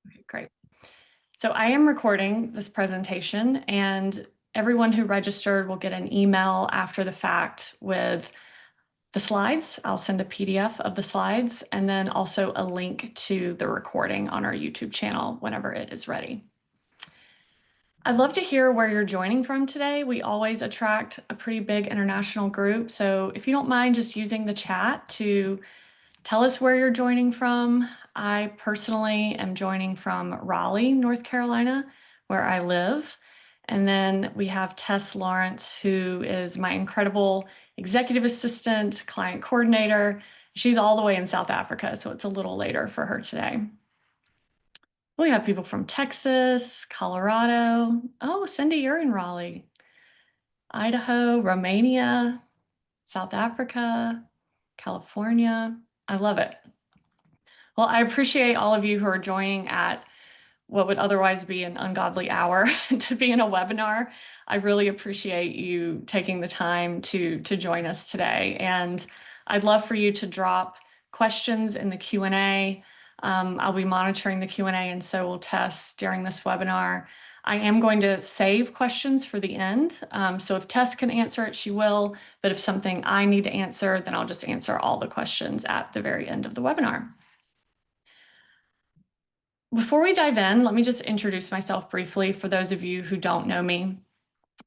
Okay, great. So I am recording this presentation, and everyone who registered will get an email after the fact with the slides. I'll send a PDF of the slides and then also a link to the recording on our YouTube channel whenever it is ready. I'd love to hear where you're joining from today. We always attract a pretty big international group, so if you don't mind just using the chat to tell us where you're joining from. I personally am joining from Raleigh, North Carolina, where I live. And then we have Tess Lawrence, who is my incredible executive assistant, client coordinator. She's all the way in South Africa, so it's a little later for her today. We have people from Texas, Colorado. Oh, Cindy, you're in Raleigh. Idaho, Romania, South Africa, California. I love it. Well, I appreciate all of you who are joining at what would otherwise be an ungodly hour to be in a webinar. I really appreciate you taking the time to join us today. And I'd love for you to drop questions in the Q&A. I'll be monitoring the Q&A, and so will Tess during this webinar. I am going to save questions for the end. So if Tess can answer it, she will. But if something I need to answer, then I'll just answer all the questions at the very end of the webinar. Before we dive in, let me just introduce myself briefly for those of you who don't know me.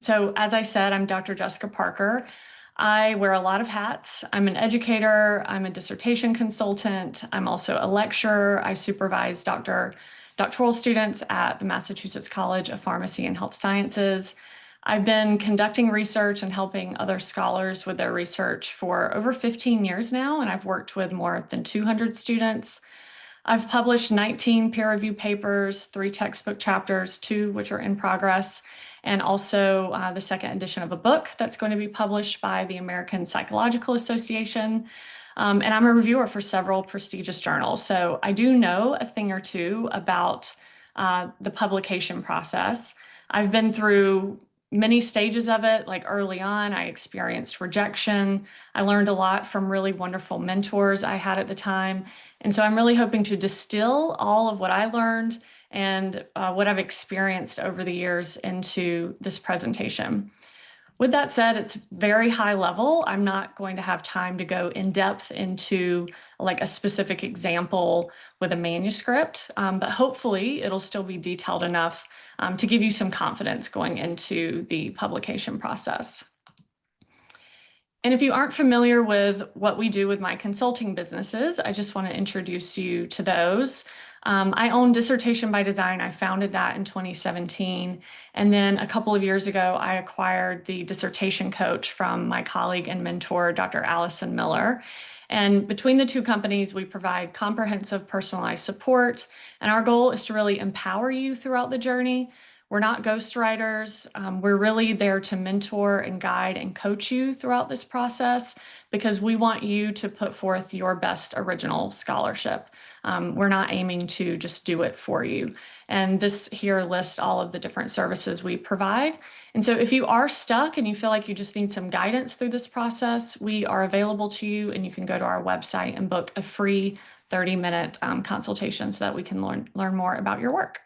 So as I said, I'm Dr. Jessica Parker. I wear a lot of hats. I'm an educator, I'm a dissertation consultant, I'm also a lecturer. I supervise doctoral students at the Massachusetts College of Pharmacy and Health Sciences. I've been conducting research and helping other scholars with their research for over 15 years now, and I've worked with more than 200 students. I've published 19 peer-reviewed papers, 3 textbook chapters, 2 which are in progress, and also the second edition of a book that's going to be published by the American Psychological Association. And I'm a reviewer for several prestigious journals. So I do know a thing or two about the publication process. I've been through many stages of it. Like early on, I experienced rejection. I learned a lot from really wonderful mentors I had at the time. And so I'm really hoping to distill all of what I learned and what I've experienced over the years into this presentation. With that said, it's very high level. I'm not going to have time to go in depth into like a specific example with a manuscript, but hopefully it'll still be detailed enough to give you some confidence going into the publication process. And if you aren't familiar with what we do with my consulting businesses, I just want to introduce you to those. I own Dissertation by Design. I founded that in 2017. And then a couple of years ago, I acquired the Dissertation Coach from my colleague and mentor, Dr. Allison Miller. And between the two companies, we provide comprehensive personalized support. And our goal is to really empower you throughout the journey. We're not ghostwriters. We're really there to mentor and guide and coach you throughout this process because we want you to put forth your best original scholarship. We're not aiming to just do it for you. And this here lists all of the different services we provide. And so if you are stuck and you feel like you just need some guidance through this process, we are available to you, and you can go to our website and book a free 30-minute consultation so that we can learn more about your work.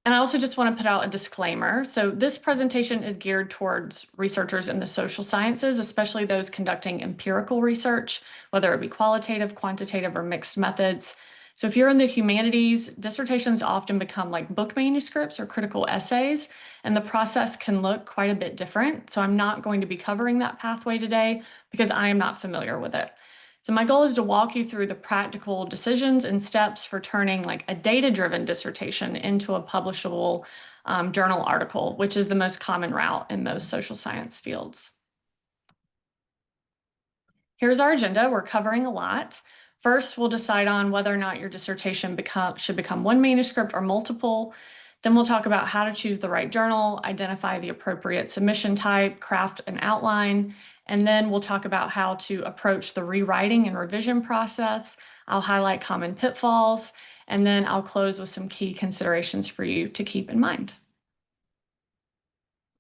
And I also just want to put out a disclaimer. So this presentation is geared towards researchers in the social sciences, especially those conducting empirical research, whether it be qualitative, quantitative, or mixed methods. So if you're in the humanities, dissertations often become like book manuscripts or critical essays, and the process can look quite a bit different. So I'm not going to be covering that pathway today because I am not familiar with it. So my goal is to walk you through the practical decisions and steps for turning like a data-driven dissertation into a publishable journal article, which is the most common route in most social science fields. Here's our agenda. We're covering a lot. First, we'll decide on whether or not your dissertation should become one manuscript or multiple. Then we'll talk about how to choose the right journal, identify the appropriate submission type, craft an outline, and then we'll talk about how to approach the rewriting and revision process. I'll highlight common pitfalls, and then I'll close with some key considerations for you to keep in mind.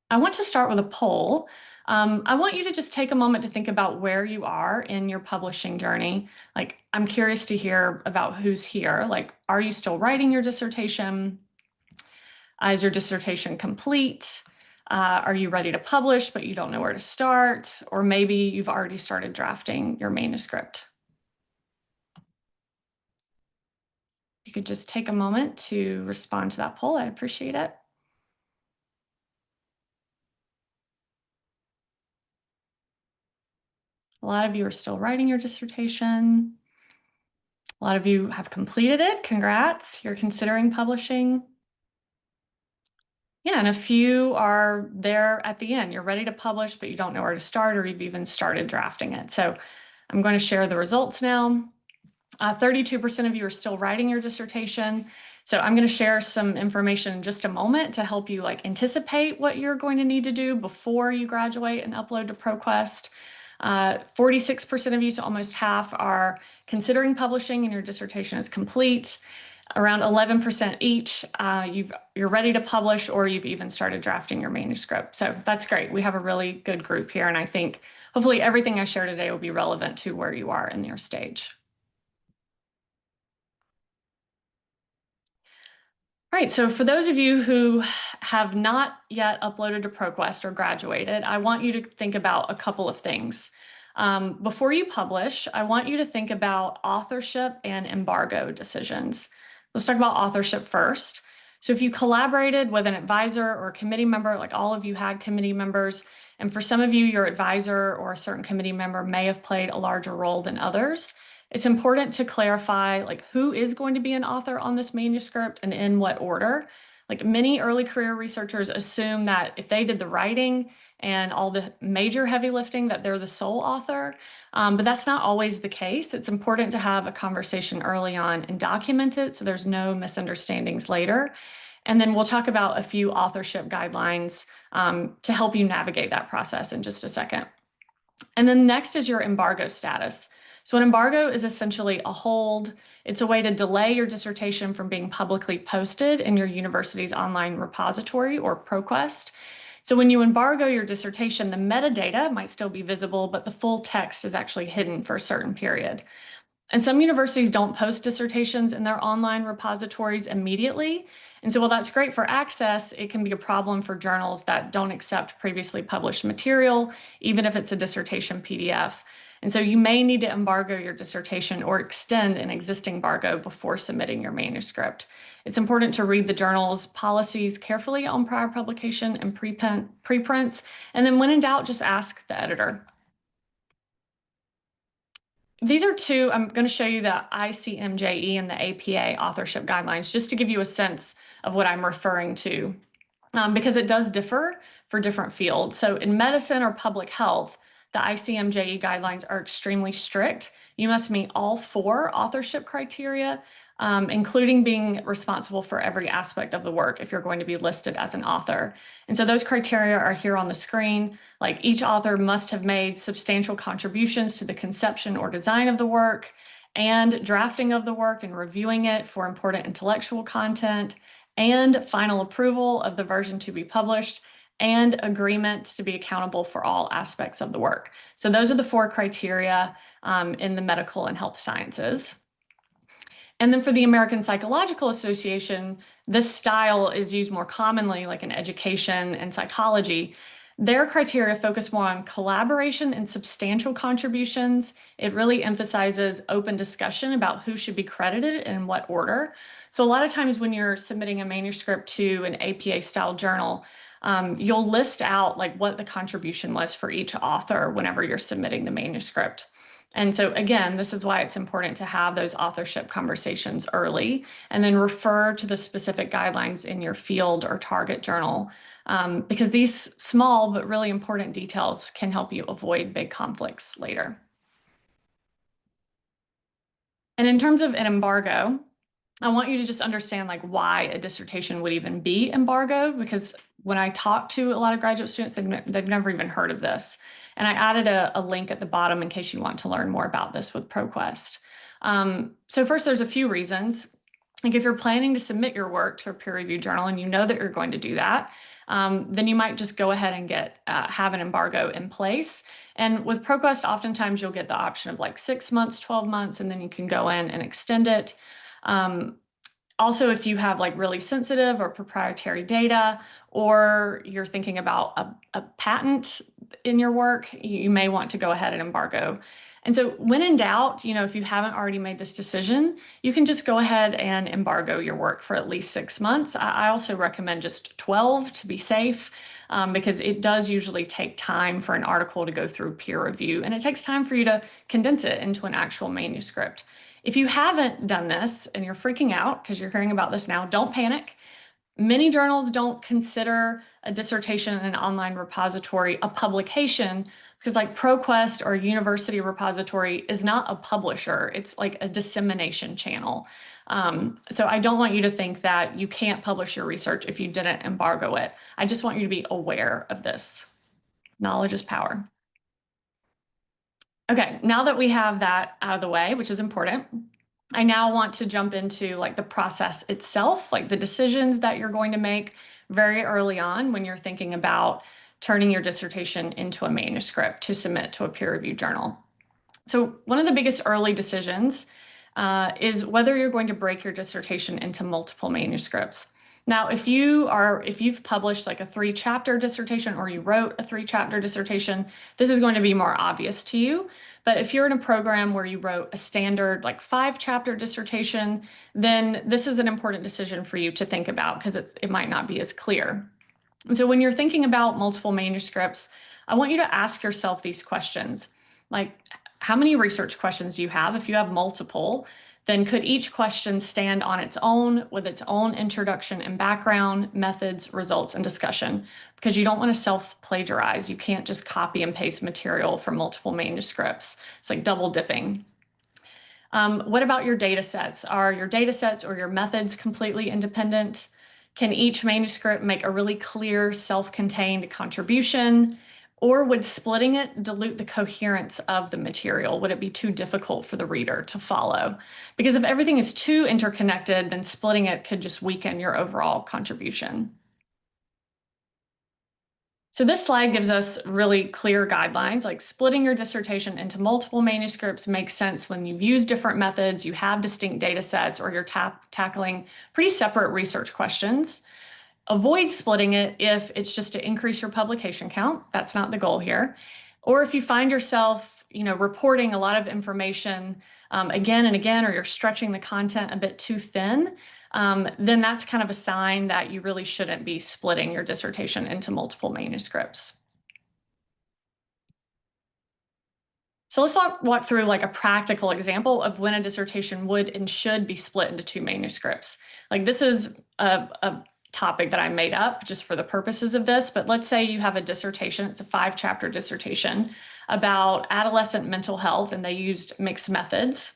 I want to start with a poll. I want you to just take a moment to think about where you are in your publishing journey. Like, I'm curious to hear about who's here. Like, are you still writing your dissertation? Is your dissertation complete? Are you ready to publish, but you don't know where to start? Or maybe you've already started drafting your manuscript. You could just take a moment to respond to that poll. I'd appreciate it. A lot of you are still writing your dissertation. A lot of you have completed it. Congrats, you're considering publishing. Yeah, and a few are there at the end. You're ready to publish, but you don't know where to start, or you've even started drafting it. So I'm going to share the results now. 32% of you are still writing your dissertation. So I'm going to share some information in just a moment to help you like anticipate what you're going to need to do before you graduate and upload to ProQuest. 46% of you, so almost half, are considering publishing and your dissertation is complete. Around 11% each, you're ready to publish or you've even started drafting your manuscript. So that's great. We have a really good group here, and I think hopefully everything I share today will be relevant to where you are in your stage. All right, so for those of you who have not yet uploaded to ProQuest or graduated, I want you to think about a couple of things. Before you publish, I want you to think about authorship and embargo decisions. Let's talk about authorship first. So if you collaborated with an advisor or a committee member, like all of you had committee members, and for some of you, your advisor or a certain committee member may have played a larger role than others, it's important to clarify like who is going to be an author on this manuscript and in what order. Like many early career researchers assume that if they did the writing and all the major heavy lifting, that they're the sole author. But that's not always the case. It's important to have a conversation early on and document it so there's no misunderstandings later. And then we'll talk about a few authorship guidelines to help you navigate that process in just a second. And then next is your embargo status. So an embargo is essentially a hold. It's a way to delay your dissertation from being publicly posted in your university's online repository or ProQuest. So when you embargo your dissertation, the metadata might still be visible, but the full text is actually hidden for a certain period. And some universities don't post dissertations in their online repositories immediately. And so while that's great for access, it can be a problem for journals that don't accept previously published material, even if it's a dissertation PDF. And so you may need to embargo your dissertation or extend an existing embargo before submitting your manuscript. It's important to read the journal's policies carefully on prior publication and preprints. And then when in doubt, just ask the editor. These are two, I'm going to show you the ICMJE and the APA authorship guidelines, just to give you a sense of what I'm referring to, because it does differ for different fields. So in medicine or public health, the ICMJE guidelines are extremely strict. You must meet all 4 authorship criteria, including being responsible for every aspect of the work if you're going to be listed as an author. And so those criteria are here on the screen. Like each author must have made substantial contributions to the conception or design of the work and drafting of the work and reviewing it for important intellectual content and final approval of the version to be published and agreement to be accountable for all aspects of the work. So those are the 4 criteria in the medical and health sciences. And then for the American Psychological Association, this style is used more commonly like in education and psychology. Their criteria focus more on collaboration and substantial contributions. It really emphasizes open discussion about who should be credited and in what order. So a lot of times when you're submitting a manuscript to an APA style journal, you'll list out like what the contribution was for each author whenever you're submitting the manuscript. And so again, this is why it's important to have those authorship conversations early and then refer to the specific guidelines in your field or target journal, because these small but really important details can help you avoid big conflicts later. And in terms of an embargo, I want you to just understand like why a dissertation would even be embargoed, because when I talk to a lot of graduate students, they've never even heard of this. And I added a link at the bottom in case you want to learn more about this with ProQuest. So first, there's a few reasons. Like if you're planning to submit your work to a peer-reviewed journal and you know that you're going to do that, then you might just go ahead and have an embargo in place. And with ProQuest, oftentimes you'll get the option of like 6 months, 12 months, and then you can go in and extend it. Also, if you have like really sensitive or proprietary data, or you're thinking about a patent in your work, you may want to go ahead and embargo. And so when in doubt, if you haven't already made this decision, you can just go ahead and embargo your work for at least 6 months. I also recommend just 12 to be safe, because it does usually take time for an article to go through peer review, and it takes time for you to condense it into an actual manuscript. If you haven't done this and you're freaking out because you're hearing about this now, don't panic. Many journals don't consider a dissertation in an online repository a publication because like ProQuest or University Repository is not a publisher. It's like a dissemination channel. So I don't want you to think that you can't publish your research if you didn't embargo it. I just want you to be aware of this. Knowledge is power. Okay, now that we have that out of the way, which is important, I now want to jump into like the process itself, like the decisions that you're going to make very early on when you're thinking about turning your dissertation into a manuscript to submit to a peer-reviewed journal. So one of the biggest early decisions is whether you're going to break your dissertation into multiple manuscripts. Now, if you've published like a 3-chapter dissertation, or you wrote a 3-chapter dissertation, this is going to be more obvious to you. But if you're in a program where you wrote a standard like 5-chapter dissertation, then this is an important decision for you to think about because it might not be as clear. And so when you're thinking about multiple manuscripts, I want you to ask yourself these questions. Like, how many research questions do you have? If you have multiple, then could each question stand on its own with its own introduction and background, methods, results, and discussion? Because you don't want to self-plagiarize. You can't just copy and paste material from multiple manuscripts. It's like double dipping. What about your data sets? Are your data sets or your methods completely independent? Can each manuscript make a really clear self-contained contribution? Or would splitting it dilute the coherence of the material? Would it be too difficult for the reader to follow? Because if everything is too interconnected, then splitting it could just weaken your overall contribution. So this slide gives us really clear guidelines, like splitting your dissertation into multiple manuscripts makes sense when you've used different methods, you have distinct data sets, or you're tackling pretty separate research questions. Avoid splitting it if it's just to increase your publication count. That's not the goal here. Or if you find yourself, reporting a lot of information again and again, or you're stretching the content a bit too thin, then that's kind of a sign that you really shouldn't be splitting your dissertation into multiple manuscripts. So let's walk through like a practical example of when a dissertation would and should be split into 2 manuscripts. Like this is a topic that I made up just for the purposes of this, but let's say you have a dissertation, it's a 5-chapter dissertation about adolescent mental health, and they used mixed methods.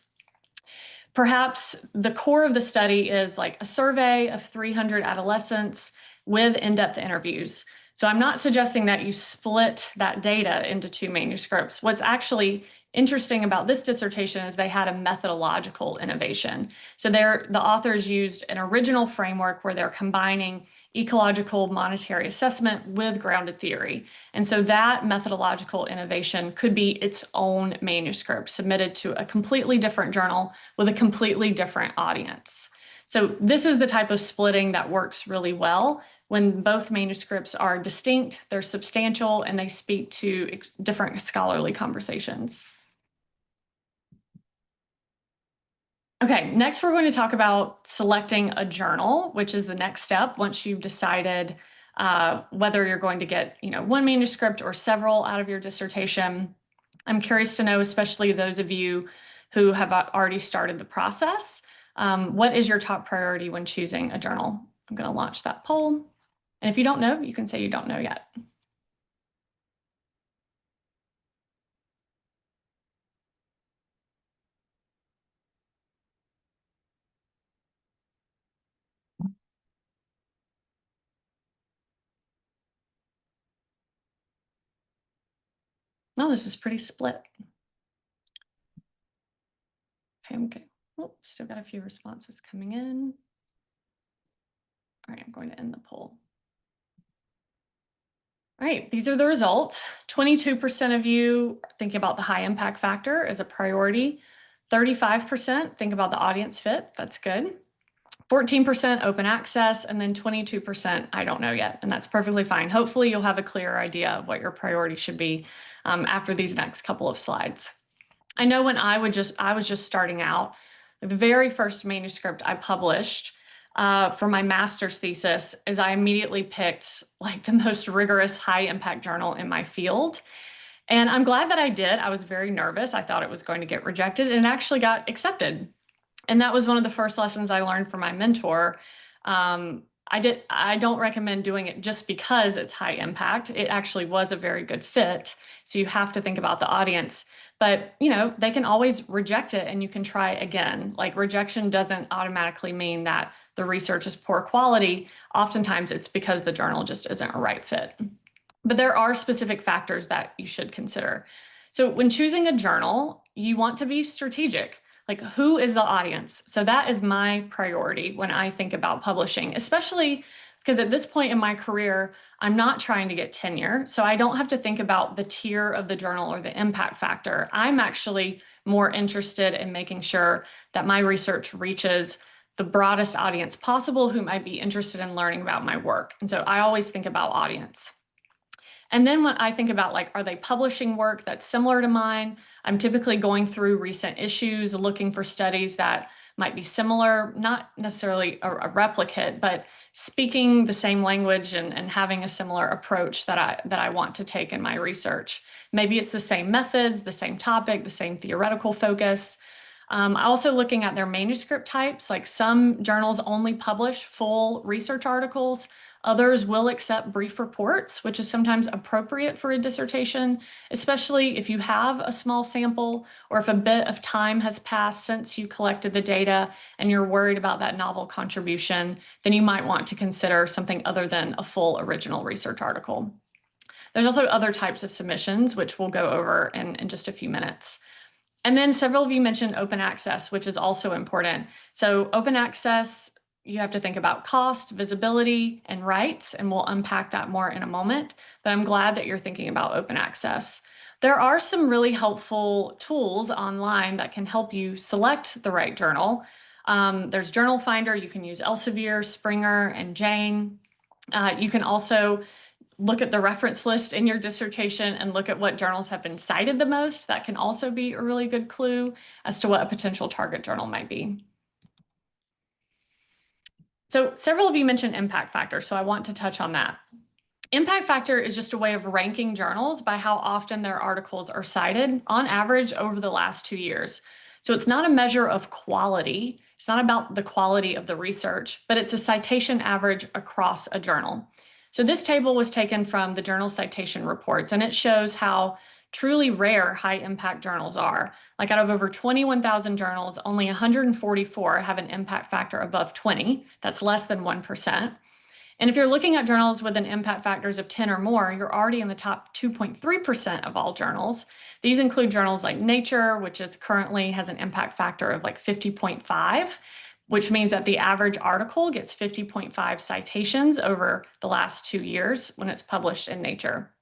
Perhaps the core of the study is like a survey of 300 adolescents with in-depth interviews. So I'm not suggesting that you split that data into 2 manuscripts. What's actually interesting about this dissertation is they had a methodological innovation. So the authors used an original framework where they're combining ecological monetary assessment with grounded theory. And so that methodological innovation could be its own manuscript submitted to a completely different journal with a completely different audience. So this is the type of splitting that works really well when both manuscripts are distinct, they're substantial, and they speak to different scholarly conversations. Okay, next we're going to talk about selecting a journal, which is the next step once you've decided whether you're going to get, 1 manuscript or several out of your dissertation. I'm curious to know, especially those of you who have already started the process, what is your top priority when choosing a journal? I'm going to launch that poll. And if you don't know, you can say you don't know yet. Oh, this is pretty split. Okay. Oh, still got a few responses coming in. All right, I'm going to end the poll. All right, these are the results. 22% of you think about the high impact factor as a priority. 35% think about the audience fit. That's good. 14% open access, and then 22% I don't know yet, and that's perfectly fine. Hopefully you'll have a clearer idea of what your priority should be after these next couple of slides. I know when I was just starting out, the very first manuscript I published for my master's thesis is I immediately picked like the most rigorous high impact journal in my field. And I'm glad that I did. I was very nervous. I thought it was going to get rejected, and it actually got accepted. And that was one of the first lessons I learned from my mentor. I don't recommend doing it just because it's high impact. It actually was a very good fit. So you have to think about the audience, but they can always reject it and you can try again. Like, rejection doesn't automatically mean that the research is poor quality. Oftentimes it's because the journal just isn't a right fit. But there are specific factors that you should consider. So when choosing a journal, you want to be strategic. Like, who is the audience? So that is my priority when I think about publishing, especially because at this point in my career, I'm not trying to get tenure. So I don't have to think about the tier of the journal or the impact factor. I'm actually more interested in making sure that my research reaches the broadest audience possible who might be interested in learning about my work. And so I always think about audience. And then when I think about, like, are they publishing work that's similar to mine? I'm typically going through recent issues, looking for studies that might be similar, not necessarily a replicate, but speaking the same language and having a similar approach that I want to take in my research. Maybe it's the same methods, the same topic, the same theoretical focus. Also looking at their manuscript types, like some journals only publish full research articles. Others will accept brief reports, which is sometimes appropriate for a dissertation, especially if you have a small sample or if a bit of time has passed since you collected the data and you're worried about that novel contribution, then you might want to consider something other than a full original research article. There's also other types of submissions, which we'll go over in just a few minutes. And then several of you mentioned open access, which is also important. So open access, you have to think about cost, visibility, and rights, and we'll unpack that more in a moment. But I'm glad that you're thinking about open access. There are some really helpful tools online that can help you select the right journal. There's Journal Finder. You can use Elsevier, Springer, and Jane. You can also look at the reference list in your dissertation and look at what journals have been cited the most. That can also be a really good clue as to what a potential target journal might be. So several of you mentioned impact factor, so I want to touch on that. Impact factor is just a way of ranking journals by how often their articles are cited on average over the last 2 years. So it's not a measure of quality. It's not about the quality of the research, but it's a citation average across a journal. So this table was taken from the journal citation reports, and it shows how truly rare high impact journals are. Like, out of over 21,000 journals, only 144 have an impact factor above 20. That's less than 1%. And if you're looking at journals with an impact factors of 10 or more, you're already in the top 2.3% of all journals. These include journals like Nature, which currently has an impact factor of like 50.5, which means that the average article gets 50.5 citations over the last 2 years when it's published in Nature.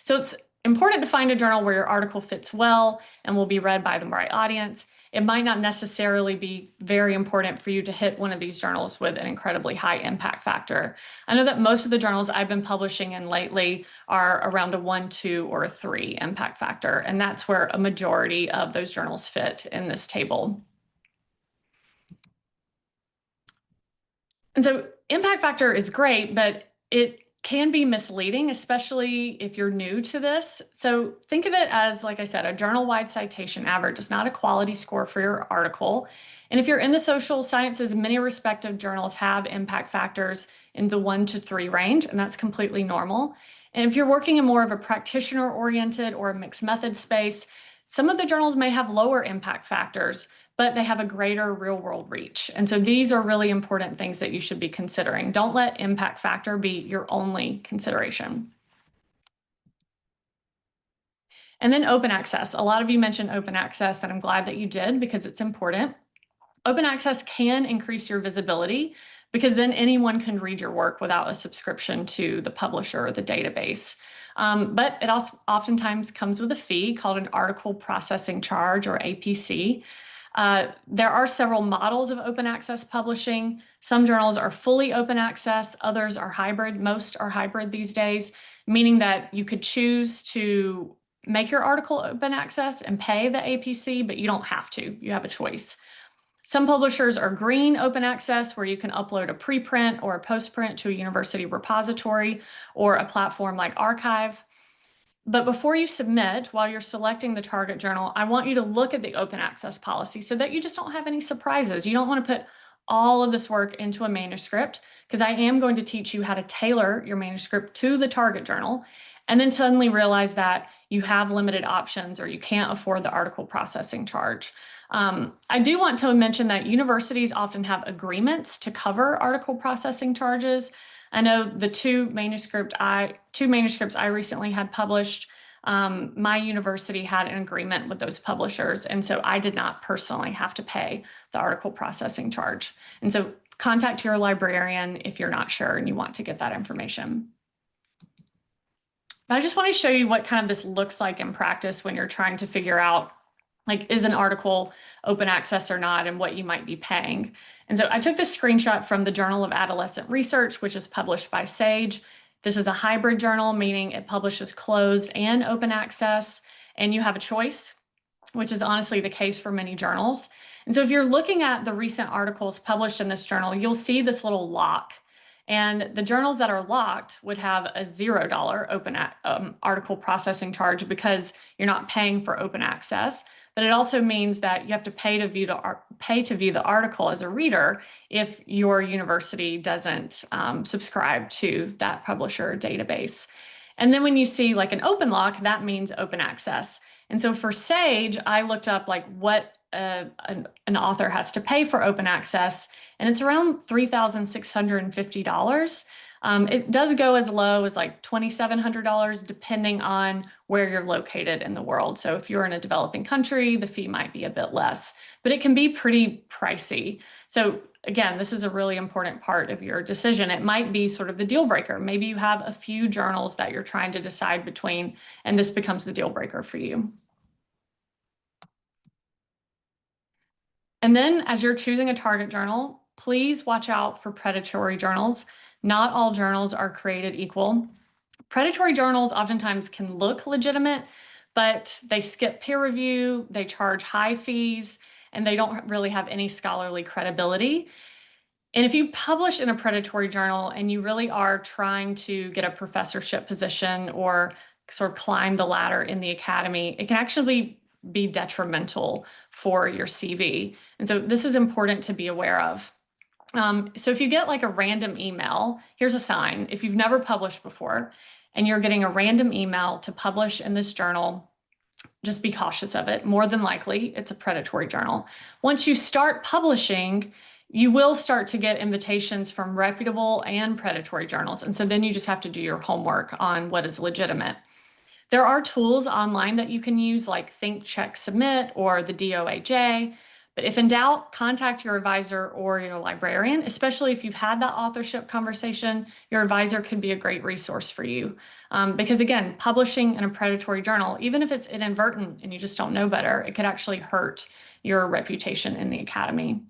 So it's important to find a journal where your article fits well and will be read by the right audience. It might not necessarily be very important for you to hit one of these journals with an incredibly high impact factor. I know that most of the journals I've been publishing in lately are around a 1, 2, or a 3 impact factor, and that's where a majority of those journals fit in this table. And so impact factor is great, but it can be misleading, especially if you're new to this. So think of it as, like I said, a journal-wide citation average. It's not a quality score for your article. And if you're in the social sciences, many respective journals have impact factors in the 1 to 3 range, and that's completely normal. And if you're working in more of a practitioner-oriented or a mixed method space, some of the journals may have lower impact factors, but they have a greater real-world reach. And so these are really important things that you should be considering. Don't let impact factor be your only consideration. And then open access. A lot of you mentioned open access, and I'm glad that you did because it's important. Open access can increase your visibility, because then anyone can read your work without a subscription to the publisher or the database. But it also oftentimes comes with a fee called an article processing charge, or APC. There are several models of open access publishing. Some journals are fully open access, others are hybrid. Most are hybrid these days, meaning that you could choose to make your article open access and pay the APC, but you don't have to. You have a choice. Some publishers are green open access, where you can upload a preprint or a postprint to a university repository or a platform like Archive. But before you submit, while you're selecting the target journal, I want you to look at the open access policy so that you just don't have any surprises. You don't want to put all of this work into a manuscript, because I am going to teach you how to tailor your manuscript to the target journal, and then suddenly realize that you have limited options or you can't afford the article processing charge. I do want to mention that universities often have agreements to cover article processing charges. I know the two manuscripts I recently had published, my university had an agreement with those publishers, and so I did not personally have to pay the article processing charge. And so contact your librarian if you're not sure and you want to get that information. But I just want to show you what kind of this looks like in practice when you're trying to figure out, like, is an article open access or not, and what you might be paying. And so I took this screenshot from the Journal of Adolescent Research, which is published by Sage. This is a hybrid journal, meaning it publishes closed and open access, and you have a choice, which is honestly the case for many journals. And so if you're looking at the recent articles published in this journal, you'll see this little lock. And the journals that are locked would have a $0 open article processing charge, because you're not paying for open access. But it also means that you have to pay to view the article as a reader if your university doesn't subscribe to that publisher database. And then when you see like an open lock, that means open access. And so for Sage, I looked up like what an author has to pay for open access, and it's around $3,650. It does go as low as like $2,700, depending on where you're located in the world. So if you're in a developing country, the fee might be a bit less, but it can be pretty pricey. So again, this is a really important part of your decision. It might be sort of the deal breaker. Maybe you have a few journals that you're trying to decide between, and this becomes the deal breaker for you. And then as you're choosing a target journal, please watch out for predatory journals. Not all journals are created equal. Predatory journals oftentimes can look legitimate, but they skip peer review, they charge high fees, and they don't really have any scholarly credibility. And if you publish in a predatory journal and you really are trying to get a professorship position or sort of climb the ladder in the academy, it can actually be detrimental for your CV. And so this is important to be aware of. So if you get like a random email, here's a sign. If you've never published before and you're getting a random email to publish in this journal, just be cautious of it. More than likely, it's a predatory journal. Once you start publishing, you will start to get invitations from reputable and predatory journals. And so then you just have to do your homework on what is legitimate. There are tools online that you can use, like Think, Check, Submit, or the DOAJ. But if in doubt, contact your advisor or your librarian, especially if you've had that authorship conversation. Your advisor could be a great resource for you. Because again, publishing in a predatory journal, even if it's inadvertent and you just don't know better, it could actually hurt your reputation in the academy.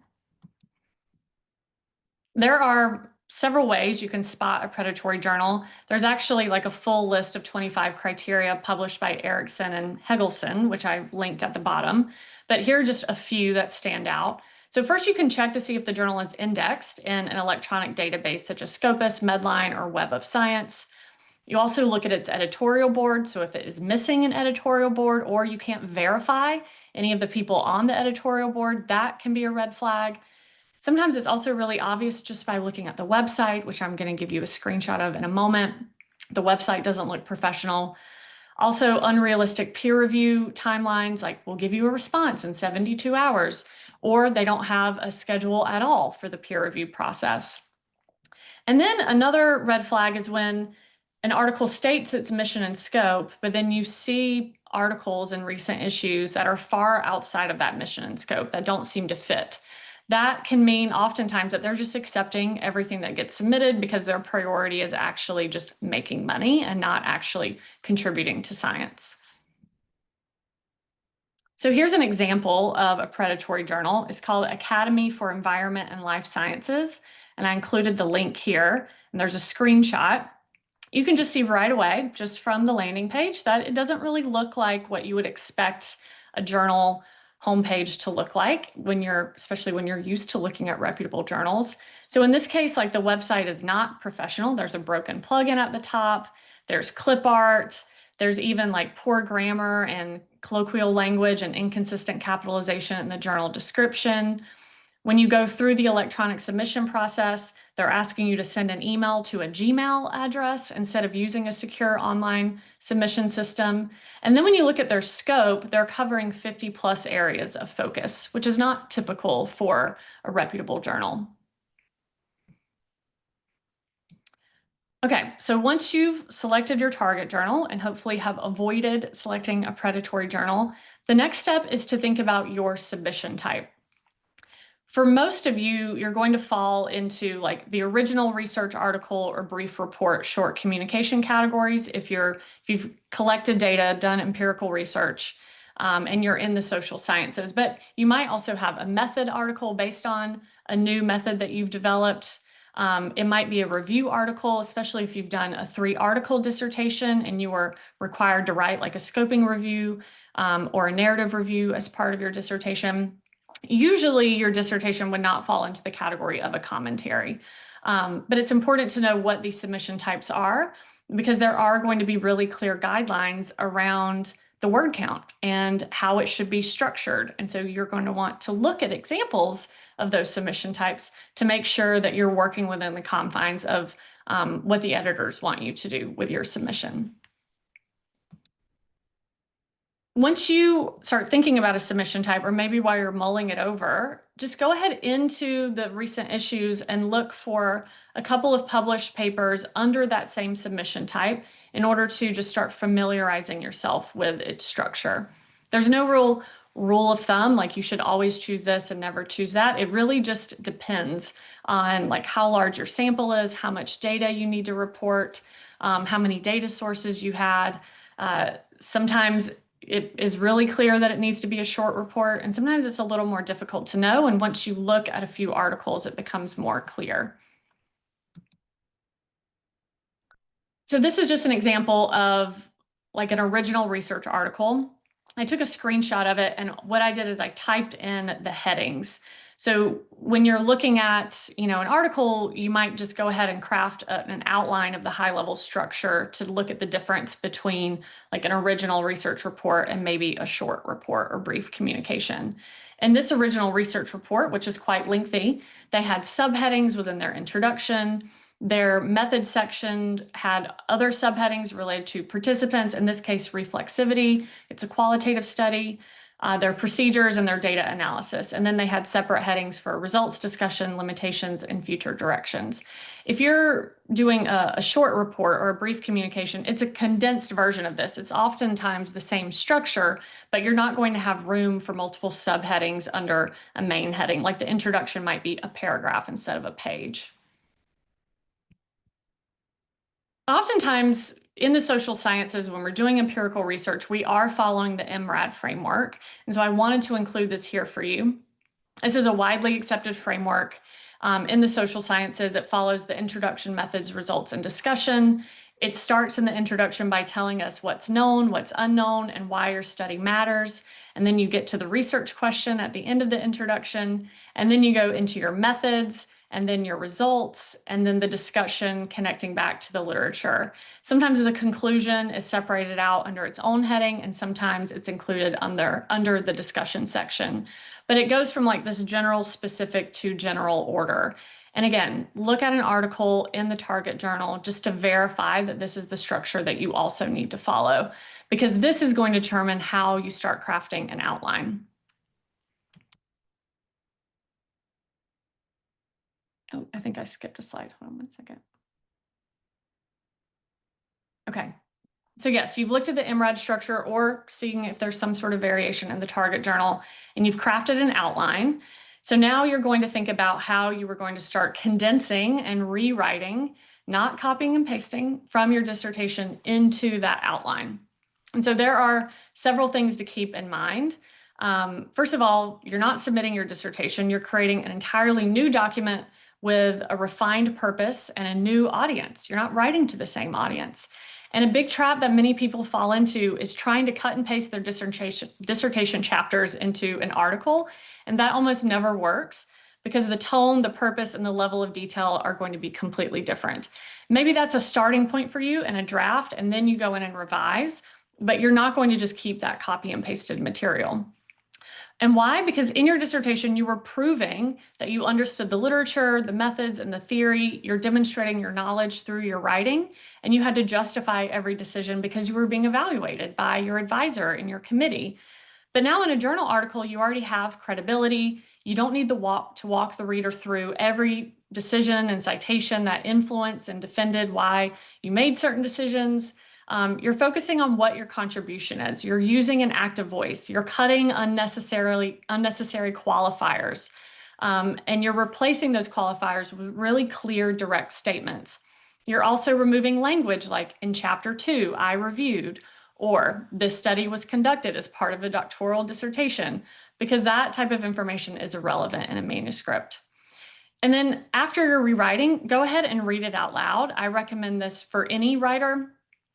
There are several ways you can spot a predatory journal. There's actually like a full list of 25 criteria published by Erickson and Hegelson, which I linked at the bottom. But here are just a few that stand out. So first, you can check to see if the journal is indexed in an electronic database such as Scopus, Medline, or Web of Science. You also look at its editorial board. So if it is missing an editorial board, or you can't verify any of the people on the editorial board, that can be a red flag. Sometimes it's also really obvious just by looking at the website, which I'm going to give you a screenshot of in a moment. The website doesn't look professional. Also, unrealistic peer review timelines, like we'll give you a response in 72 hours, or they don't have a schedule at all for the peer review process. And then another red flag is when an article states its mission and scope, but then you see articles in recent issues that are far outside of that mission and scope that don't seem to fit. that can mean oftentimes that they're just accepting everything that gets submitted because their priority is actually just making money and not actually contributing to science. So here's an example of a predatory journal. It's called Academy for Environment and Life Sciences, and I included the link here, and there's a screenshot. You can just see right away, just from the landing page, that it doesn't really look like what you would expect a journal homepage to look like especially when you're used to looking at reputable journals. So in this case, like, the website is not professional. There's a broken plugin at the top. There's clip art. There's even like poor grammar and colloquial language and inconsistent capitalization in the journal description. When you go through the electronic submission process, they're asking you to send an email to a Gmail address instead of using a secure online submission system. And then when you look at their scope, they're covering 50+ areas of focus, which is not typical for a reputable journal. Okay, so once you've selected your target journal and hopefully have avoided selecting a predatory journal, the next step is to think about your submission type. For most of you, you're going to fall into like the original research article or brief report short communication categories if you've collected data, done empirical research, and you're in the social sciences. But you might also have a method article based on a new method that you've developed. It might be a review article, especially if you've done a 3-article dissertation and you were required to write like a scoping review or a narrative review as part of your dissertation. Usually your dissertation would not fall into the category of a commentary, but it's important to know what these submission types are, because there are going to be really clear guidelines around the word count and how it should be structured. And so you're going to want to look at examples of those submission types to make sure that you're working within the confines of what the editors want you to do with your submission. Once you start thinking about a submission type, or maybe while you're mulling it over, just go ahead into the recent issues and look for a couple of published papers under that same submission type in order to just start familiarizing yourself with its structure. There's no real rule of thumb, like you should always choose this and never choose that. It really just depends on like how large your sample is, how much data you need to report, how many data sources you had. Sometimes it is really clear that it needs to be a short report, and sometimes it's a little more difficult to know. And once you look at a few articles, it becomes more clear. So this is just an example of like an original research article. I took a screenshot of it, and what I did is I typed in the headings. So when you're looking at, an article, you might just go ahead and craft an outline of the high-level structure to look at the difference between like an original research report and maybe a short report or brief communication. In this original research report, which is quite lengthy, they had subheadings within their introduction. Their method section had other subheadings related to participants, in this case, reflexivity. It's a qualitative study, their procedures, and their data analysis. And then they had separate headings for results discussion, limitations, and future directions. If you're doing a short report or a brief communication, it's a condensed version of this. It's oftentimes the same structure, but you're not going to have room for multiple subheadings under a main heading. Like the introduction might be a paragraph instead of a page. Oftentimes in the social sciences, when we're doing empirical research, we are following the MRAD framework. And so I wanted to include this here for you. This is a widely accepted framework in the social sciences. It follows the introduction, methods, results, and discussion. It starts in the introduction by telling us what's known, what's unknown, and why your study matters. And then you get to the research question at the end of the introduction. And then you go into your methods, and then your results, and then the discussion connecting back to the literature. Sometimes the conclusion is separated out under its own heading, and sometimes it's included under the discussion section. But it goes from like this general specific to general order. And again, look at an article in the target journal just to verify that this is the structure that you also need to follow, because this is going to determine how you start crafting an outline. Oh, I think I skipped a slide. Hold on one second. Okay. So yes, you've looked at the MRAD structure or seeing if there's some sort of variation in the target journal, and you've crafted an outline. So now you're going to think about how you were going to start condensing and rewriting, not copying and pasting from your dissertation into that outline. And so there are several things to keep in mind. First of all, you're not submitting your dissertation, you're creating an entirely new document with a refined purpose and a new audience. You're not writing to the same audience. And a big trap that many people fall into is trying to cut and paste their dissertation chapters into an article. And that almost never works because the tone, the purpose, and the level of detail are going to be completely different. Maybe that's a starting point for you in a draft, and then you go in and revise, but you're not going to just keep that copy and pasted material. And why? Because in your dissertation, you were proving that you understood the literature, the methods, and the theory. You're demonstrating your knowledge through your writing, and you had to justify every decision because you were being evaluated by your advisor and your committee. But now in a journal article, you already have credibility. You don't need to walk the reader through every decision and citation that influenced and defended why you made certain decisions. You're focusing on what your contribution is. You're using an active voice. You're cutting unnecessary qualifiers. And you're replacing those qualifiers with really clear, direct statements. You're also removing language like in chapter 2, I reviewed, or this study was conducted as part of a doctoral dissertation, because that type of information is irrelevant in a manuscript. And then after you're rewriting, go ahead and read it out loud. I recommend this for any writer,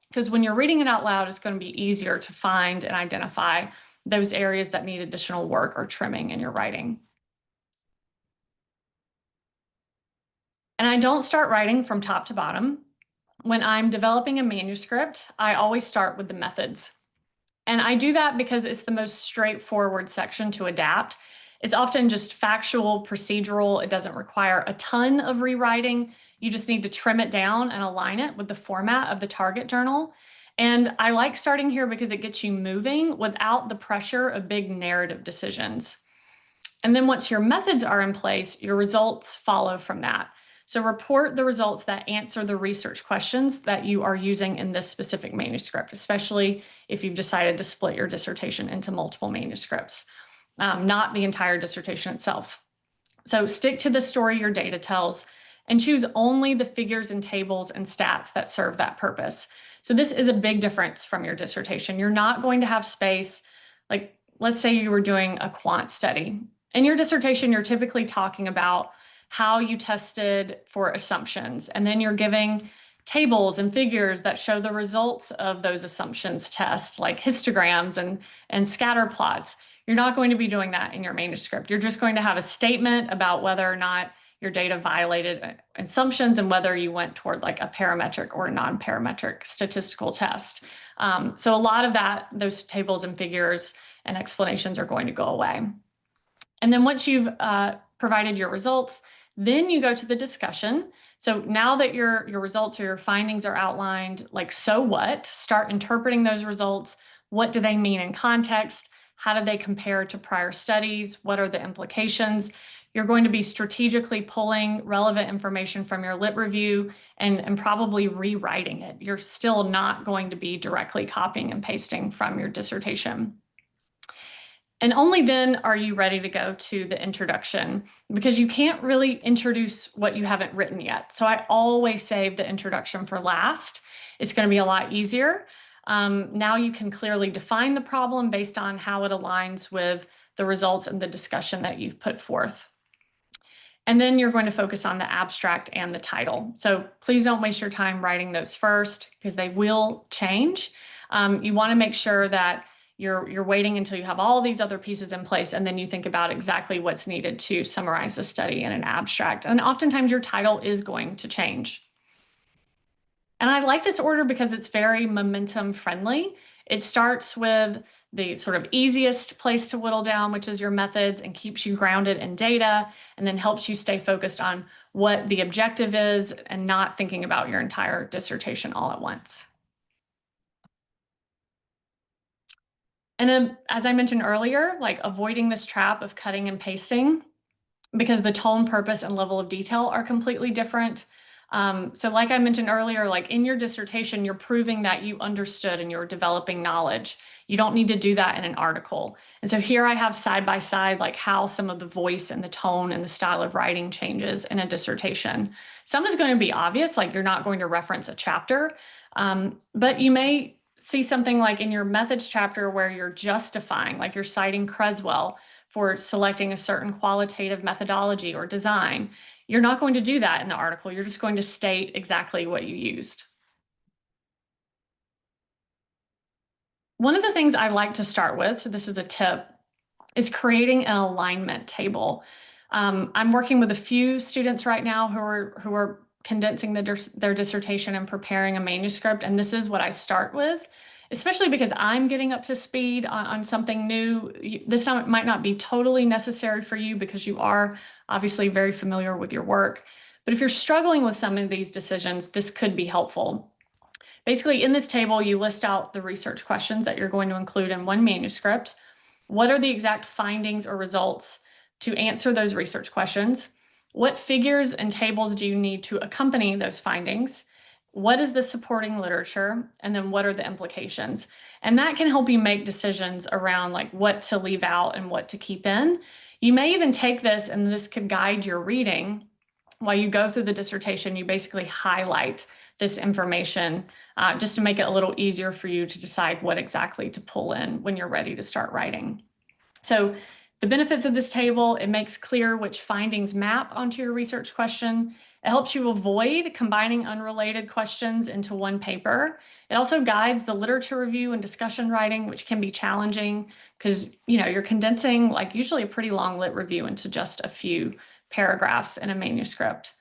because when you're reading it out loud, it's going to be easier to find and identify those areas that need additional work or trimming in your writing. And I don't start writing from top to bottom. When I'm developing a manuscript, I always start with the methods. And I do that because it's the most straightforward section to adapt. It's often just factual, procedural. It doesn't require a ton of rewriting. You just need to trim it down and align it with the format of the target journal. And I like starting here because it gets you moving without the pressure of big narrative decisions. And then once your methods are in place, your results follow from that. So report the results that answer the research questions that you are using in this specific manuscript, especially if you've decided to split your dissertation into multiple manuscripts, not the entire dissertation itself. So stick to the story your data tells and choose only the figures and tables and stats that serve that purpose. So this is a big difference from your dissertation. You're not going to have space, like let's say you were doing a quant study. In your dissertation, you're typically talking about how you tested for assumptions, and then you're giving tables and figures that show the results of those assumptions tests, like histograms and scatter plots. You're not going to be doing that in your manuscript. You're just going to have a statement about whether or not your data violated assumptions and whether you went toward like a parametric or a non-parametric statistical test. So a lot of those tables and figures and explanations are going to go away. And then once you've provided your results, then you go to the discussion. So now that your results or your findings are outlined, like, so what? Start interpreting those results. What do they mean in context? How do they compare to prior studies? What are the implications? You're going to be strategically pulling relevant information from your lit review and probably rewriting it. You're still not going to be directly copying and pasting from your dissertation. And only then are you ready to go to the introduction, because you can't really introduce what you haven't written yet. So I always save the introduction for last. It's going to be a lot easier. Now you can clearly define the problem based on how it aligns with the results and the discussion that you've put forth. And then you're going to focus on the abstract and the title. So please don't waste your time writing those first, because they will change. You want to make sure that you're waiting until you have all these other pieces in place, and then you think about exactly what's needed to summarize the study in an abstract. And oftentimes your title is going to change. And I like this order because it's very momentum friendly. It starts with the sort of easiest place to whittle down, which is your methods, and keeps you grounded in data, and then helps you stay focused on what the objective is and not thinking about your entire dissertation all at once. And as I mentioned earlier, like, avoiding this trap of cutting and pasting, because the tone, purpose, and level of detail are completely different. So like I mentioned earlier, like in your dissertation, you're proving that you understood and you're developing knowledge. You don't need to do that in an article. And so here I have side by side, like how some of the voice and the tone and the style of writing changes in a dissertation. Some is going to be obvious, like you're not going to reference a chapter, but you may see something like in your methods chapter where you're justifying, like you're citing Creswell for selecting a certain qualitative methodology or design. You're not going to do that in the article. You're just going to state exactly what you used. One of the things I like to start with, so this is a tip, is creating an alignment table. I'm working with a few students right now who are condensing their dissertation and preparing a manuscript, and this is what I start with, especially because I'm getting up to speed on something new. This might not be totally necessary for you because you are obviously very familiar with your work, but if you're struggling with some of these decisions, this could be helpful. Basically, in this table, you list out the research questions that you're going to include in one manuscript. What are the exact findings or results to answer those research questions? What figures and tables do you need to accompany those findings? What is the supporting literature? And then what are the implications? And that can help you make decisions around like what to leave out and what to keep in. You may even take this and this could guide your reading. While you go through the dissertation, you basically highlight this information just to make it a little easier for you to decide what exactly to pull in when you're ready to start writing. So the benefits of this table, it makes clear which findings map onto your research question. It helps you avoid combining unrelated questions into one paper. It also guides the literature review and discussion writing, which can be challenging because you're condensing like usually a pretty long lit review into just a few paragraphs in a manuscript.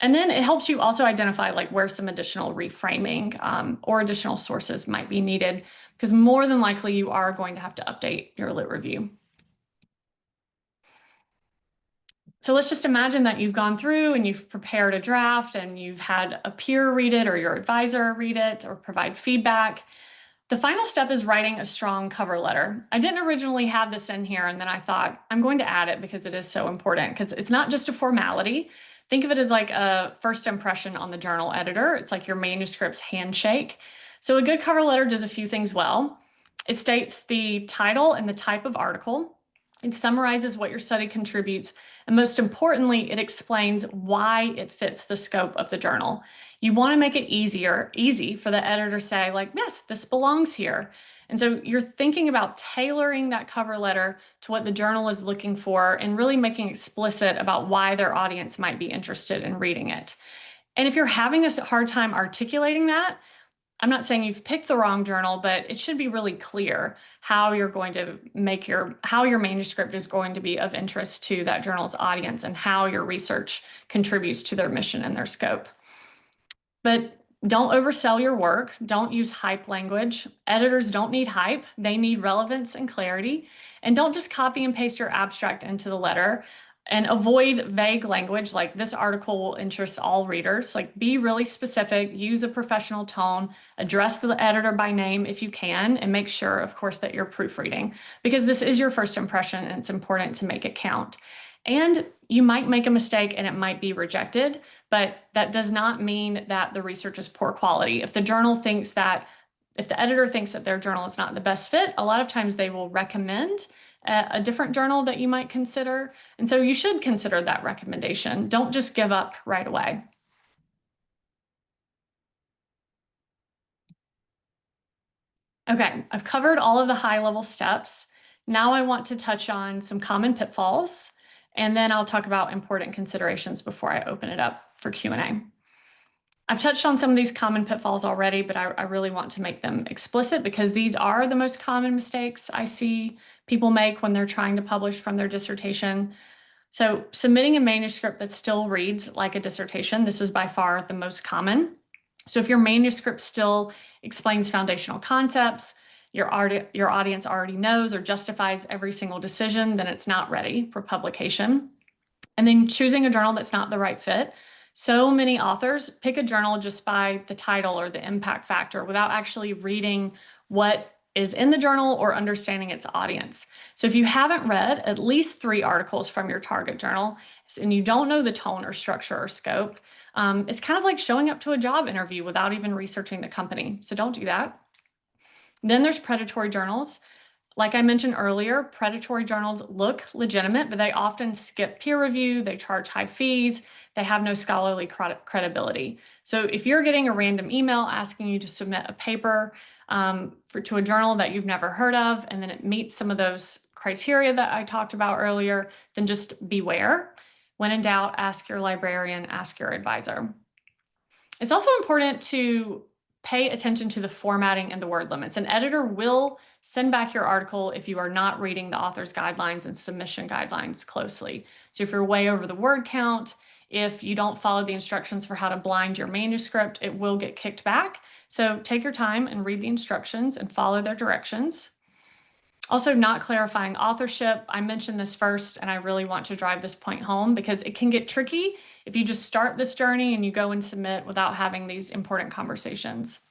And then it helps you also identify like where some additional reframing or additional sources might be needed, because more than likely you are going to have to update your lit review. So let's just imagine that you've gone through and you've prepared a draft and you've had a peer read it or your advisor read it or provide feedback. The final step is writing a strong cover letter. I didn't originally have this in here, and then I thought I'm going to add it because it is so important, because it's not just a formality. Think of it as like a first impression on the journal editor. It's like your manuscript's handshake. So a good cover letter does a few things well. It states the title and the type of article. It summarizes what your study contributes. And most importantly, it explains why it fits the scope of the journal. You want to make it easy for the editor to say, like, yes, this belongs here. And so you're thinking about tailoring that cover letter to what the journal is looking for and really making explicit about why their audience might be interested in reading it. And if you're having a hard time articulating that, I'm not saying you've picked the wrong journal, but it should be really clear how you're going to how your manuscript is going to be of interest to that journal's audience and how your research contributes to their mission and their scope. But don't oversell your work. Don't use hype language. Editors don't need hype. They need relevance and clarity. And don't just copy and paste your abstract into the letter. And avoid vague language like this article will interest all readers. Like be really specific, use a professional tone, address the editor by name if you can, and make sure, of course, that you're proofreading, because this is your first impression and it's important to make it count. And you might make a mistake and it might be rejected, but that does not mean that the research is poor quality. If the editor thinks that their journal is not the best fit, a lot of times they will recommend a different journal that you might consider. And so you should consider that recommendation. Don't just give up right away. Okay, I've covered all of the high-level steps. Now I want to touch on some common pitfalls, and then I'll talk about important considerations before I open it up for Q&A. I've touched on some of these common pitfalls already, but I really want to make them explicit because these are the most common mistakes I see people make when they're trying to publish from their dissertation. So submitting a manuscript that still reads like a dissertation, this is by far the most common. So if your manuscript still explains foundational concepts, your audience already knows or justifies every single decision, then it's not ready for publication. And then choosing a journal that's not the right fit. So many authors pick a journal just by the title or the impact factor without actually reading what is in the journal or understanding its audience. So if you haven't read at least 3 articles from your target journal and you don't know the tone or structure or scope, it's kind of like showing up to a job interview without even researching the company. So don't do that. Then there's predatory journals. Like I mentioned earlier, predatory journals look legitimate, but they often skip peer review, they charge high fees, they have no scholarly credibility. So if you're getting a random email asking you to submit a paper to a journal that you've never heard of, and then it meets some of those criteria that I talked about earlier, then just beware. When in doubt, ask your librarian, ask your advisor. It's also important to pay attention to the formatting and the word limits. An editor will send back your article if you are not reading the author's guidelines and submission guidelines closely. So if you're way over the word count, if you don't follow the instructions for how to blind your manuscript, it will get kicked back. So take your time and read the instructions and follow their directions. Also, not clarifying authorship. I mentioned this first, and I really want to drive this point home because it can get tricky if you just start this journey and you go and submit without having these important conversations.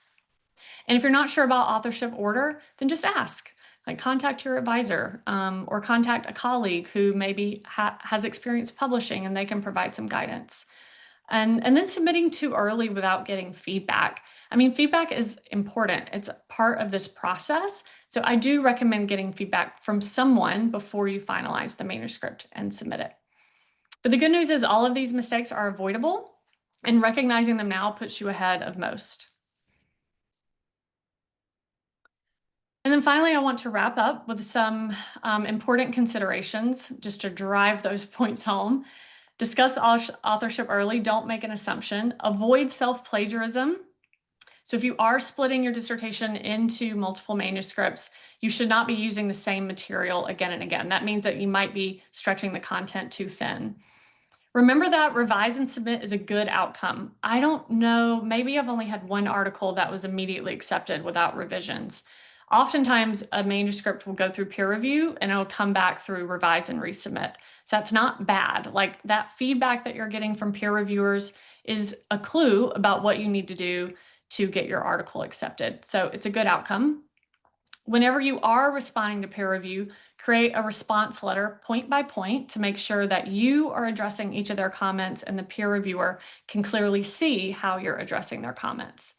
And if you're not sure about authorship order, then just ask. Like contact your advisor or contact a colleague who maybe has experience publishing and they can provide some guidance. And then submitting too early without getting feedback. I mean, feedback is important. It's part of this process. So I do recommend getting feedback from someone before you finalize the manuscript and submit it. But the good news is all of these mistakes are avoidable, and recognizing them now puts you ahead of most. And then finally, I want to wrap up with some important considerations just to drive those points home. Discuss authorship early, don't make an assumption, avoid self-plagiarism. So if you are splitting your dissertation into multiple manuscripts, you should not be using the same material again and again. That means that you might be stretching the content too thin. Remember that revise and submit is a good outcome. I don't know, maybe I've only had one article that was immediately accepted without revisions. Oftentimes, a manuscript will go through peer review and it'll come back through revise and resubmit. So that's not bad. Like that feedback that you're getting from peer reviewers is a clue about what you need to do to get your article accepted. So it's a good outcome. Whenever you are responding to peer review, create a response letter point by point to make sure that you are addressing each of their comments and the peer reviewer can clearly see how you're addressing their comments.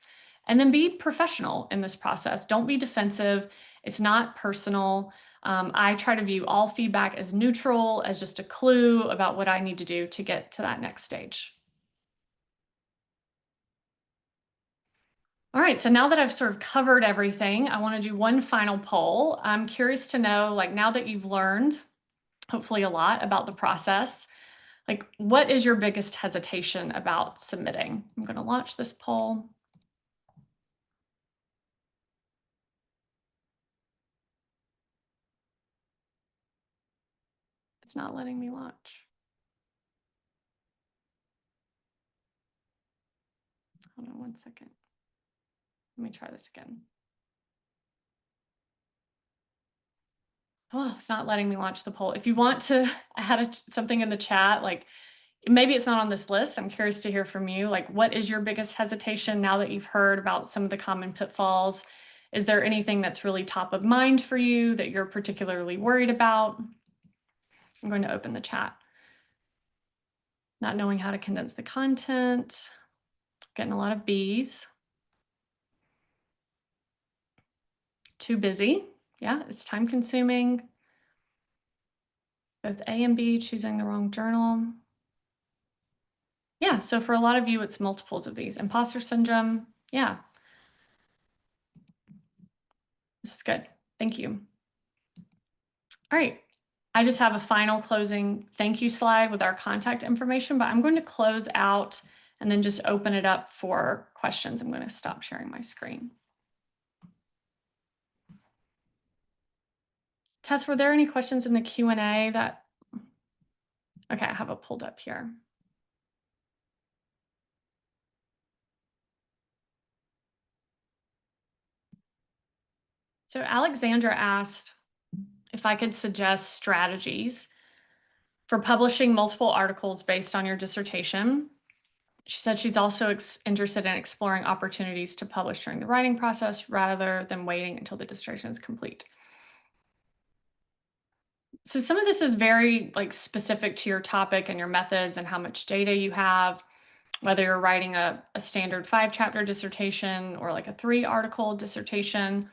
And then be professional in this process. Don't be defensive. It's not personal. I try to view all feedback as neutral, as just a clue about what I need to do to get to that next stage. All right, so now that I've sort of covered everything, I want to do one final poll. I'm curious to know, like, now that you've learned, hopefully a lot about the process, like, what is your biggest hesitation about submitting? I'm going to launch this poll. It's not letting me launch. Hold on one second. Let me try this again. Oh, it's not letting me launch the poll. If you want to add something in the chat, like maybe it's not on this list. I'm curious to hear from you. Like, what is your biggest hesitation now that you've heard about some of the common pitfalls? Is there anything that's really top of mind for you that you're particularly worried about? I'm going to open the chat. Not knowing how to condense the content. Getting a lot of B's. Too busy. Yeah, it's time consuming. Both A and B, choosing the wrong journal. Yeah, so for a lot of you, it's multiples of these. Imposter syndrome, yeah. This is good. Thank you. All right, I just have a final closing thank you slide with our contact information, but I'm going to close out and then just open it up for questions. I'm going to stop sharing my screen. Tess, were there any questions in the Q&A that, okay, I have it pulled up here. So Alexandra asked if I could suggest strategies for publishing multiple articles based on your dissertation. She said she's also interested in exploring opportunities to publish during the writing process rather than waiting until the dissertation is complete. So some of this is very specific to your topic and your methods and how much data you have, whether you're writing a standard 5-chapter dissertation or like a 3-article dissertation.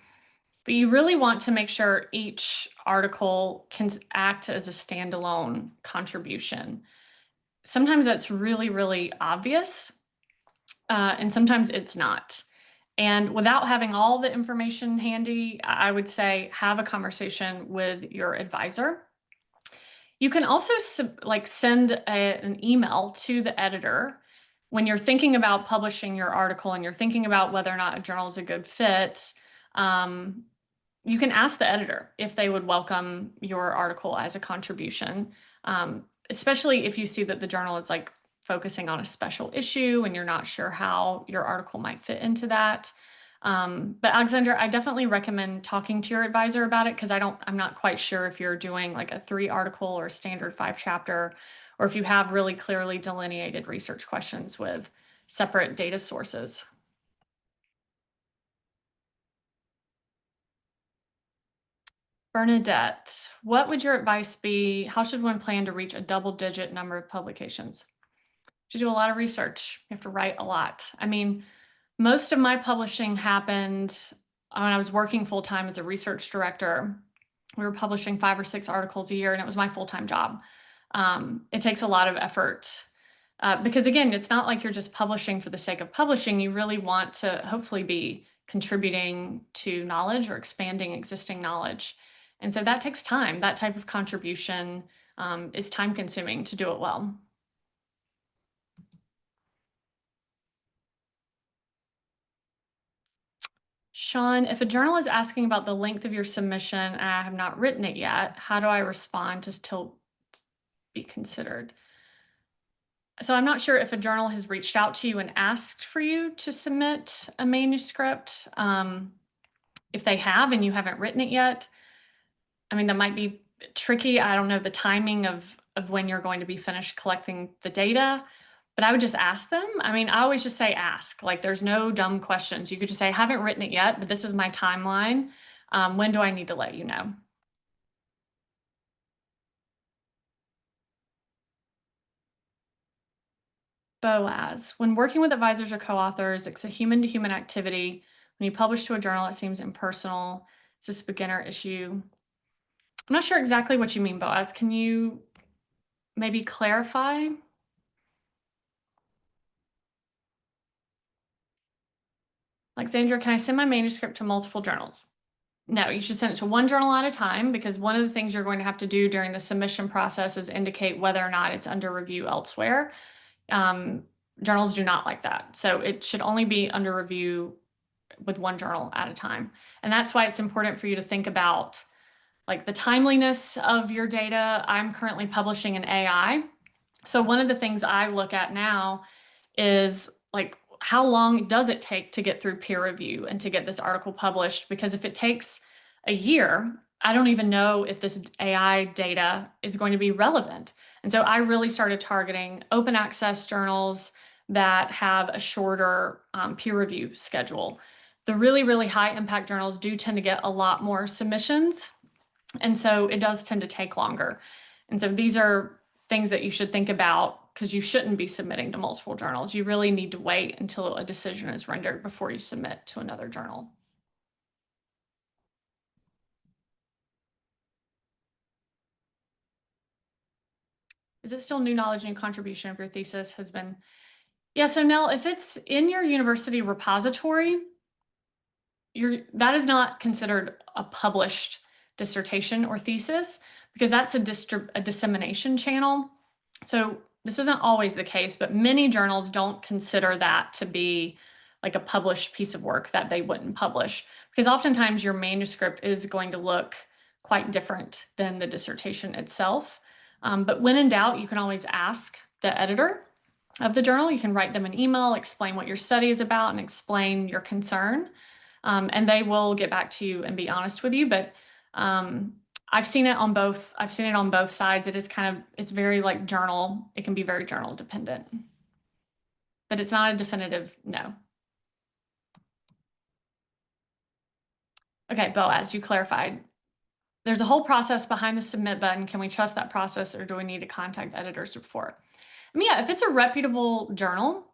But you really want to make sure each article can act as a standalone contribution. Sometimes that's really, really obvious, and sometimes it's not. And without having all the information handy, I would say have a conversation with your advisor. You can also send an email to the editor when you're thinking about publishing your article and you're thinking about whether or not a journal is a good fit. Um, you can ask the editor if they would welcome your article as a contribution, especially if you see that the journal is focusing on a special issue and you're not sure how your article might fit into that. But Alexandra, I definitely recommend talking to your advisor about it because I'm not quite sure if you're doing like a 3-article or a standard 5-chapter, or if you have really clearly delineated research questions with separate data sources. Bernadette, what would your advice be? How should one plan to reach a double-digit number of publications? You do a lot of research. You have to write a lot. I mean, most of my publishing happened when I was working full-time as a research director. We were publishing 5 or 6 articles a year, and it was my full-time job. It takes a lot of effort because, again, it's not like you're just publishing for the sake of publishing. You really want to hopefully be contributing to knowledge or expanding existing knowledge. And so that takes time. That type of contribution is time-consuming to do it well. Sean, if a journal is asking about the length of your submission and I have not written it yet, how do I respond to still be considered? So I'm not sure if a journal has reached out to you and asked for you to submit a manuscript. If they have and you haven't written it yet, I mean, that might be tricky. I don't know the timing of when you're going to be finished collecting the data, but I would just ask them. I mean, I always just say ask. Like, there's no dumb questions. You could just say, I haven't written it yet, but this is my timeline. When do I need to let you know? Boaz, when working with advisors or co-authors, it's a human-to-human activity. When you publish to a journal, it seems impersonal. Is this a beginner issue? I'm not sure exactly what you mean, Boaz. Can you maybe clarify? Alexandra, can I send my manuscript to multiple journals? No, you should send it to one journal at a time because one of the things you're going to have to do during the submission process is indicate whether or not it's under review elsewhere. Journals do not like that. So it should only be under review with one journal at a time. And that's why it's important for you to think about the timeliness of your data. I'm currently publishing in AI. So one of the things I look at now is how long does it take to get through peer review and to get this article published? Because if it takes a year, I don't even know if this AI data is going to be relevant. And so I really started targeting open access journals that have a shorter peer review schedule. The really, really high impact journals do tend to get a lot more submissions. And so it does tend to take longer. And so these are things that you should think about because you shouldn't be submitting to multiple journals. You really need to wait until a decision is rendered before you submit to another journal. Is it still new knowledge, new contribution if your thesis has been? Yeah, so Nell, if it's in your university repository, that is not considered a published dissertation or thesis because that's a dissemination channel. So this isn't always the case, but many journals don't consider that to be like a published piece of work that they wouldn't publish because oftentimes your manuscript is going to look quite different than the dissertation itself. But when in doubt, you can always ask the editor of the journal. You can write them an email, explain what your study is about, and explain your concern. And they will get back to you and be honest with you. But I've seen it on both. I've seen it on both sides. It's very journal. It can be very journal dependent. but it's not a definitive no. Okay, Boaz, you clarified. There's a whole process behind the submit button. Can we trust that process, or do we need to contact editors before? I mean, yeah, if it's a reputable journal,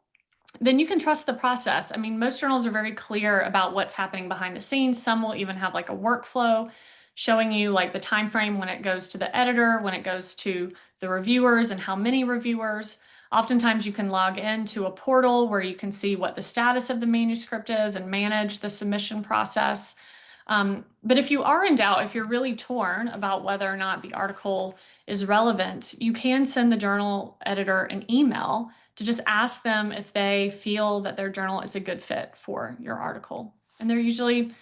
then you can trust the process. I mean, most journals are very clear about what's happening behind the scenes. Some will even have like a workflow showing you like the time frame when it goes to the editor, when it goes to the reviewers, and how many reviewers. Oftentimes you can log into a portal where you can see what the status of the manuscript is and manage the submission process. But if you are in doubt, if you're really torn about whether or not the article is relevant, you can send the journal editor an email to just ask them if they feel that their journal is a good fit for your article. And they'll usually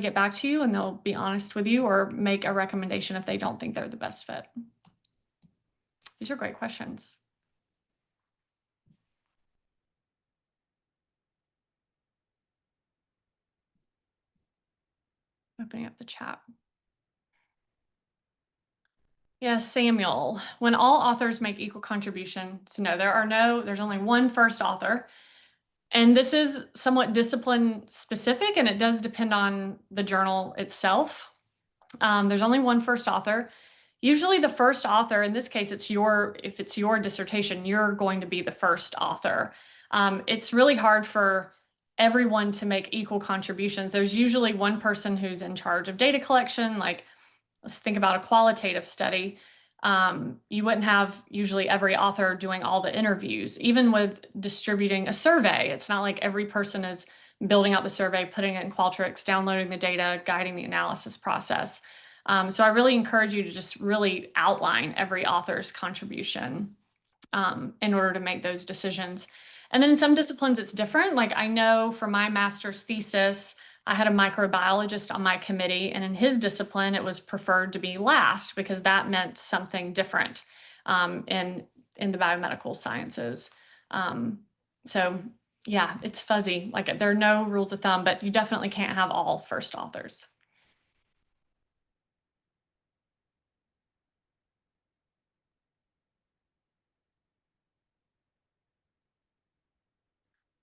get back to you, and they'll be honest with you or make a recommendation if they don't think they're the best fit. These are great questions. Opening up the chat. Yes, Samuel. When all authors make equal contributions, no, there's only one first author. And this is somewhat discipline specific, and it does depend on the journal itself. There's only one first author. Usually the first author, in this case, if it's your dissertation, you're going to be the first author. It's really hard for everyone to make equal contributions. There's usually one person who's in charge of data collection, like let's think about a qualitative study. You wouldn't have usually every author doing all the interviews. Even with distributing a survey, it's not like every person is building out the survey, putting it in Qualtrics, downloading the data, guiding the analysis process. So I really encourage you to just really outline every author's contribution in order to make those decisions. And then in some disciplines, it's different. Like I know for my master's thesis, I had a microbiologist on my committee, and in his discipline, it was preferred to be last because that meant something different in the biomedical sciences. So yeah, it's fuzzy. Like there are no rules of thumb, but you definitely can't have all first authors.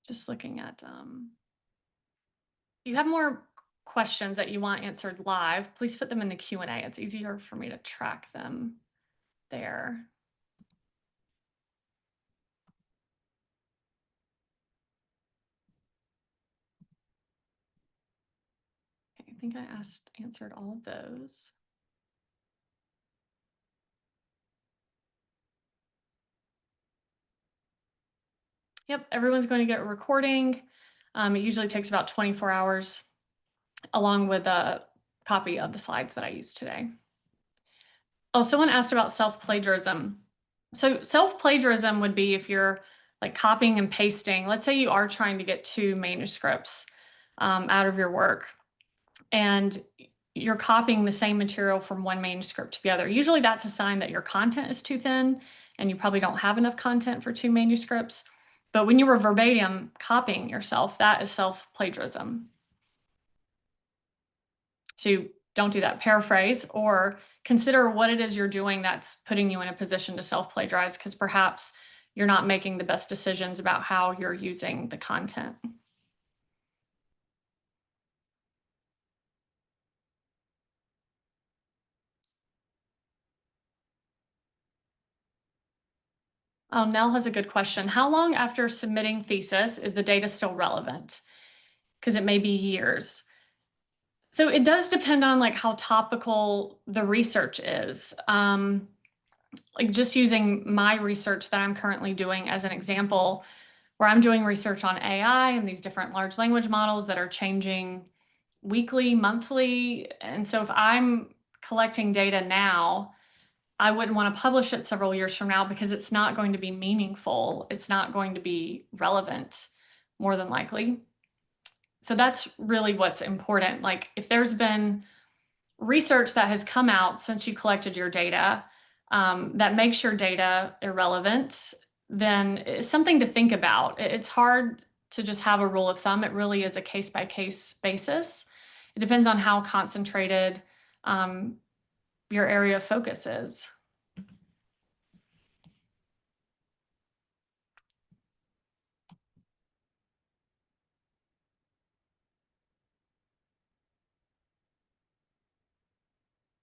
Just looking at, you have more questions that you want answered live, please put them in the Q&A. It's easier for me to track them there. Okay, I think I answered all of those. Yep, everyone's going to get a recording. It usually takes about 24 hours, along with a copy of the slides that I used today. Oh, someone asked about self-plagiarism. So self-plagiarism would be if you're like copying and pasting. Let's say you are trying to get 2 manuscripts out of your work, and you're copying the same material from one manuscript to the other. Usually that's a sign that your content is too thin and you probably don't have enough content for 2 manuscripts. But when you were verbatim copying yourself, that is self-plagiarism. So don't do that. Paraphrase or consider what it is you're doing that's putting you in a position to self-plagiarize, because perhaps you're not making the best decisions about how you're using the content. Nell has a good question. How long after submitting thesis is the data still relevant? Because it may be years. So it does depend on like how topical the research is. Like just using my research that I'm currently doing as an example, where I'm doing research on AI and these different large language models that are changing weekly, monthly. And so if I'm collecting data now, I wouldn't want to publish it several years from now because it's not going to be meaningful. It's not going to be relevant, more than likely. So that's really what's important. Like if there's been research that has come out since you collected your data that makes your data irrelevant, then it's something to think about. It's hard to just have a rule of thumb. It really is a case-by-case basis. It depends on how concentrated your area of focus is.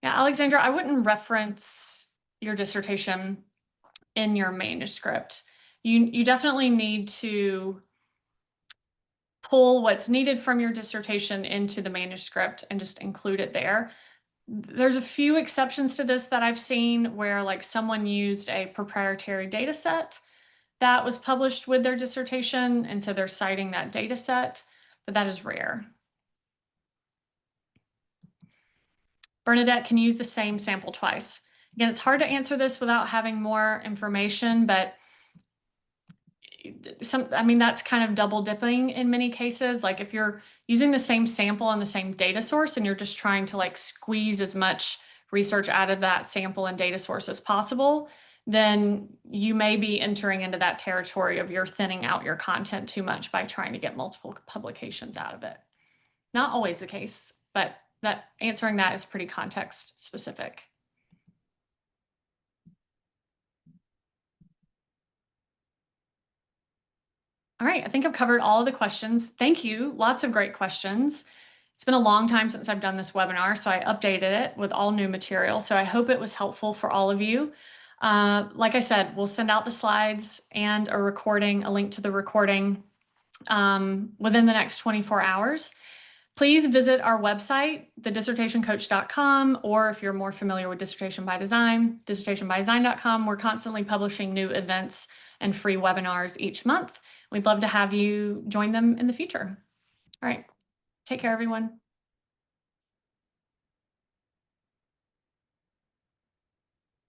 Yeah, Alexandra, I wouldn't reference your dissertation in your manuscript. You definitely need to pull what's needed from your dissertation into the manuscript and just include it there. There's a few exceptions to this that I've seen where like someone used a proprietary data set that was published with their dissertation, and so they're citing that data set, but that is rare. Bernadette can use the same sample twice. Again, it's hard to answer this without having more information, but that's kind of double dipping in many cases. Like if you're using the same sample and the same data source and you're just trying to like squeeze as much research out of that sample and data source as possible, then you may be entering into that territory of you're thinning out your content too much by trying to get multiple publications out of it. Not always the case, but answering that is pretty context specific. All right, I think I've covered all of the questions. Thank you. Lots of great questions. It's been a long time since I've done this webinar, so I updated it with all new material. So I hope it was helpful for all of you. Like I said, we'll send out the slides and a recording, a link to the recording within the next 24 hours. Please visit our website, thedissertationcoach.com, or if you're more familiar with Dissertation by Design, dissertationbydesign.com. We're constantly publishing new events and free webinars each month. We'd love to have you join them in the future. All right, take care, everyone.